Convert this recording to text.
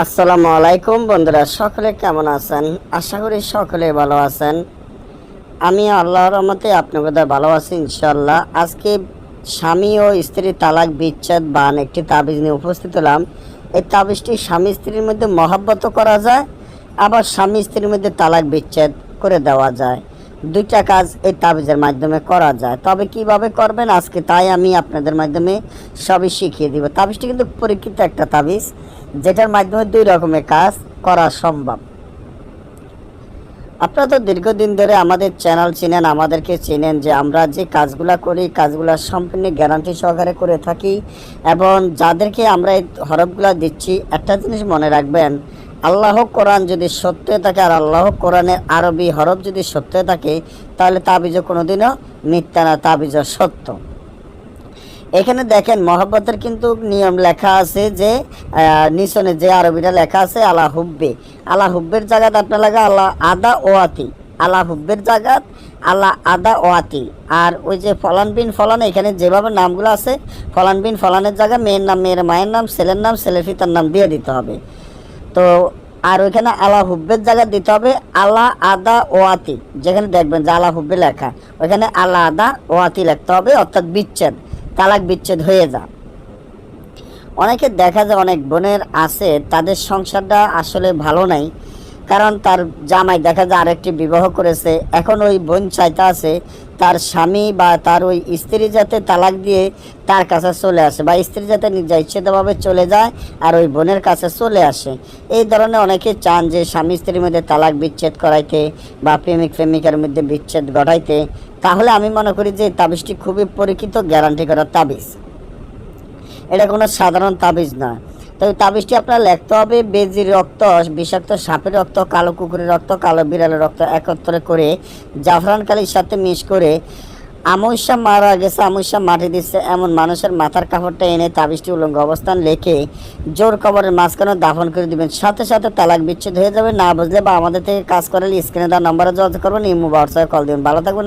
আসসালামু আলাইকুম বন্ধুরা, সকলে কেমন আছেন? আশা করি সকলে ভালো আছেন। আমি আল্লাহর রহমতে আপনাদের ভালো আছি ইনশাআল্লাহ। আজকে স্বামী ও স্ত্রীর তালাক বিচ্ছেদ বান একটি তাবিজ নিয়ে উপস্থিত হলাম। এই তাবিজটি স্বামী স্ত্রীর মধ্যে মহাব্বত করা যায়, আবার স্বামী স্ত্রীর মধ্যে তালাক বিচ্ছেদ করে দেওয়া যায়। দুইটা কাজ এই তাবিজের মাধ্যমে করা যায়। তবে কিভাবে করবেন আজকে তাই আমি আপনাদের মাধ্যমে সবই শিখিয়ে দিব। তাবিজটি কিন্তু পরীক্ষিত একটা তাবিজ, যেটার মাধ্যমে দুই রকমের কাজ করা সম্ভব। আপনারা তো দীর্ঘদিন ধরে আমাদের চ্যানেল চিনেন, আমাদেরকে চিনেন যে আমরা যে কাজগুলা করি কাজগুলা সম্পূর্ণ গ্যারান্টি সহকারে করে থাকি। এবং যাদেরকে আমরা এই হরফগুলা দিচ্ছি, একটা জিনিস মনে রাখবেন, আল্লাহ কোরআন যদি সত্য থাকে আর আল্লাহ কোরআনের আরবি হরফ যদি সত্য থাকে, তাহলে তাবিজও কোনোদিনও মিথ্যা না, তাবিজও সত্য। এখানে দেখেন মহব্বতের কিন্তু নিয়ম লেখা আছে, যে নিচনে যে আরবিটা লেখা আছে আলা হুব্বে, আলা হুব্বের জায়গাত আপনার লাগা আল্লাহ আদা ওয়াতি, আলা হুব্বের জায়গাত আল্লাহ আদা ওয়াতি। আর ওই যে ফলান বিন ফলান, এখানে যেভাবে নামগুলো আছে ফলান বিন ফলানের জায়গায় মেয়ের নাম মেয়ের মায়ের নাম, ছেলের নাম ছেলের পিতার নাম দিয়ে দিতে হবে। তো আর ওইখানে আলা হুব্বের জায়গায় দিতে হবে আলা আদা ওয়াতি। যেখানে দেখবেন যে আলা হুব্বে লেখা, ওইখানে আলা আদা ওয়াতি লিখতে হবে, অর্থাৎ বিচ্ছেদ, তালাক বিচ্ছেদ হয়ে যা। অনেকে দেখা যায় অনেক বোনের আছে তাদের সংসারটা আসলে ভালো নাই, কারণ তার জামাই দেখা যায় আরেকটি বিবাহ করেছে। এখন ওই বোন চাইতে আছে তার স্বামী বা তার ওই স্ত্রী যাতে তালাক দিয়ে তার কাছে চলে আসে, বা স্ত্রী যাতে নিজে ইচ্ছেতভাবে চলে যায় আর ওই বোনের কাছে চলে আসে। এই ধরনের অনেকে চান যে স্বামী স্ত্রীর মধ্যে তালাক বিচ্ছেদ করাইতে বা প্রেমিক প্রেমিকার মধ্যে বিচ্ছেদ ঘটাইতে। তাহলে আমি মনে করি যে তাবিজটি খুবই পরীক্ষিত গ্যারান্টি করা তাবিজ, এটা কোনো সাধারণ তাবিজ নয়। তো এই তাবিজটি আপনার লিখতে হবে বেজির রক্ত, বিষাক্ত সাপের রক্ত, কালো কুকুরের রক্ত, কালো বিড়ালের রক্ত একত্রে করে জাফরান কালির সাথে মিশ করে আমস্যা মারা গেছে, আমস্যা মাটি দিচ্ছে এমন মানুষের মাথার কাপড়টা এনে তাবিজটি উলঙ্গ অবস্থান লেখে জোর কবরের মাঝখানে দাফন করে দিবেন। সাথে সাথে তালাক বিচ্ছেদ হয়ে যাবে। না বুঝলে বা আমাদের থেকে কাজ করালে স্ক্রিনে দেওয়া নম্বরে যোগাযোগ করবেন, ইমো হোয়াটসঅ্যাপে কল দিবেন। ভালো থাকবেন।